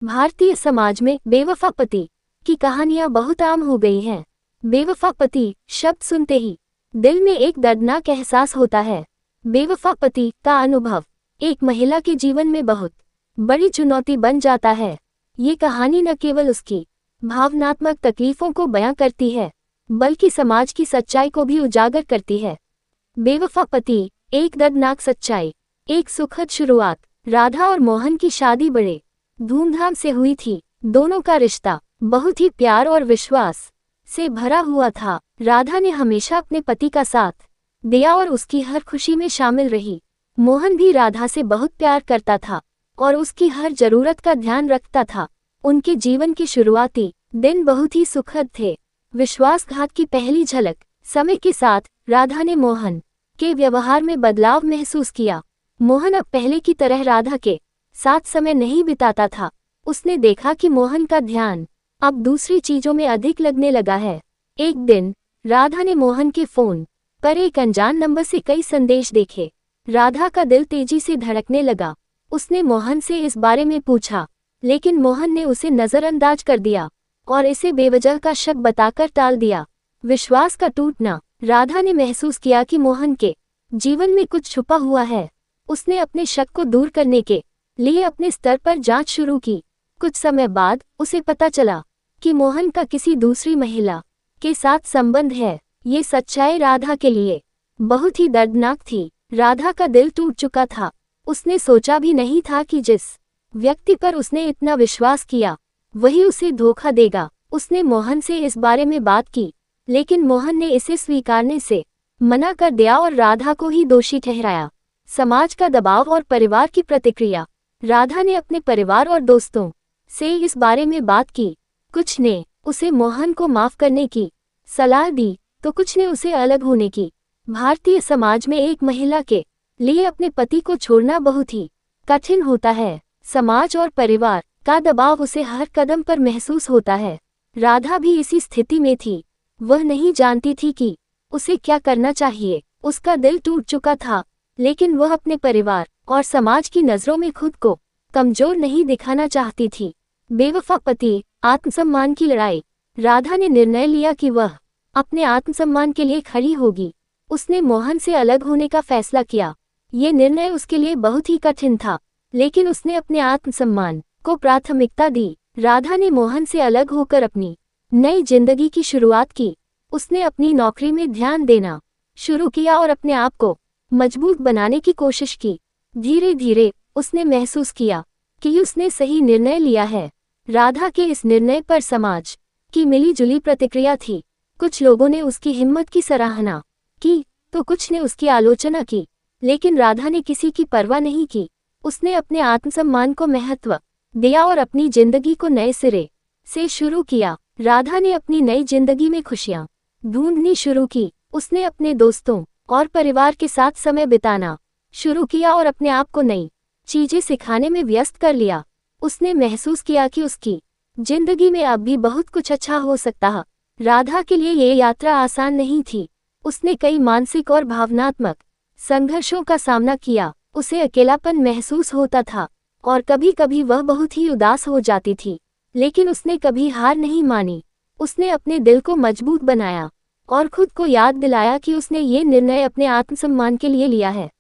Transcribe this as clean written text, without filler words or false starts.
भारतीय समाज में बेवफा पति की कहानियां बहुत आम हो गई हैं। बेवफा पति शब्द सुनते ही दिल में एक दर्दनाक एहसास होता है। बेवफा पति का अनुभव एक महिला के जीवन में बहुत बड़ी चुनौती बन जाता है। ये कहानी न केवल उसकी भावनात्मक तकलीफों को बयां करती है, बल्कि समाज की सच्चाई को भी उजागर करती है। बेवफा पति एक दर्दनाक सच्चाई। एक सुखद शुरुआत। राधा और मोहन की शादी बड़े धूमधाम से हुई थी। दोनों का रिश्ता बहुत ही प्यार और विश्वास से भरा हुआ था। राधा ने हमेशा अपने पति का साथ दिया और उसकी हर खुशी में शामिल रही। मोहन भी राधा से बहुत प्यार करता था और उसकी हर जरूरत का ध्यान रखता था। उनके जीवन के शुरुआती दिन बहुत ही सुखद थे। विश्वासघात की पहली झलक। समय के साथ राधा ने मोहन के व्यवहार में बदलाव महसूस किया। मोहन अब पहले की तरह राधा के साथ समय नहीं बिताता था। उसने देखा कि मोहन का ध्यान अब दूसरी चीजों में अधिक लगने लगा है। एक दिन राधा ने मोहन के फोन पर एक अनजान नंबर से कई संदेश देखे। राधा का दिल तेजी से धड़कने लगा। उसने मोहन से इस बारे में पूछा, लेकिन मोहन ने उसे नजरअंदाज कर दिया और इसे बेवजह का शक बताकर टाल दिया। विश्वास का टूटना। राधा ने महसूस किया कि मोहन के जीवन में कुछ छुपा हुआ है। उसने अपने शक को दूर करने के लिए अपने स्तर पर जांच शुरू की। कुछ समय बाद उसे पता चला कि मोहन का किसी दूसरी महिला के साथ संबंध है। ये सच्चाई राधा के लिए बहुत ही दर्दनाक थी। राधा का दिल टूट चुका था। उसने सोचा भी नहीं था कि जिस व्यक्ति पर उसने इतना विश्वास किया वही उसे धोखा देगा। उसने मोहन से इस बारे में बात की, लेकिन मोहन ने इसे स्वीकारने से मना कर दिया और राधा को ही दोषी ठहराया। समाज का दबाव और परिवार की प्रतिक्रिया। राधा ने अपने परिवार और दोस्तों से इस बारे में बात की। कुछ ने उसे मोहन को माफ करने की सलाह दी, तो कुछ ने उसे अलग होने की। भारतीय समाज में एक महिला के लिए अपने पति को छोड़ना बहुत ही कठिन होता है। समाज और परिवार का दबाव उसे हर कदम पर महसूस होता है। राधा भी इसी स्थिति में थी। वह नहीं जानती थी कि उसे क्या करना चाहिए। उसका दिल टूट चुका था, लेकिन वह अपने परिवार और समाज की नज़रों में खुद को कमजोर नहीं दिखाना चाहती थी। बेवफा पति आत्मसम्मान की लड़ाई। राधा ने निर्णय लिया कि वह अपने आत्मसम्मान के लिए खड़ी होगी। उसने मोहन से अलग होने का फैसला किया। ये निर्णय उसके लिए बहुत ही कठिन था, लेकिन उसने अपने आत्मसम्मान को प्राथमिकता दी। राधा ने मोहन से अलग होकर अपनी नई जिंदगी की शुरुआत की। उसने अपनी नौकरी में ध्यान देना शुरू किया और अपने आप को मजबूत बनाने की कोशिश की। धीरे धीरे उसने महसूस किया कि उसने सही निर्णय लिया है। राधा के इस निर्णय पर समाज की मिलीजुली प्रतिक्रिया थी। कुछ लोगों ने उसकी हिम्मत की सराहना की, तो कुछ ने उसकी आलोचना की, लेकिन राधा ने किसी की परवाह नहीं की। उसने अपने आत्मसम्मान को महत्व दिया और अपनी जिंदगी को नए सिरे से शुरू किया। राधा ने अपनी नई जिंदगी में खुशियां ढूंढनी शुरू की। उसने अपने दोस्तों और परिवार के साथ समय बिताना शुरू किया और अपने आप को नई चीजें सिखाने में व्यस्त कर लिया। उसने महसूस किया कि उसकी जिंदगी में अब भी बहुत कुछ अच्छा हो सकता है। राधा के लिए ये यात्रा आसान नहीं थी। उसने कई मानसिक और भावनात्मक संघर्षों का सामना किया। उसे अकेलापन महसूस होता था और कभी कभी वह बहुत ही उदास हो जाती थी, लेकिन उसने कभी हार नहीं मानी। उसने अपने दिल को मजबूत बनाया और खुद को याद दिलाया कि उसने ये निर्णय अपने आत्मसम्मान के लिए लिया है।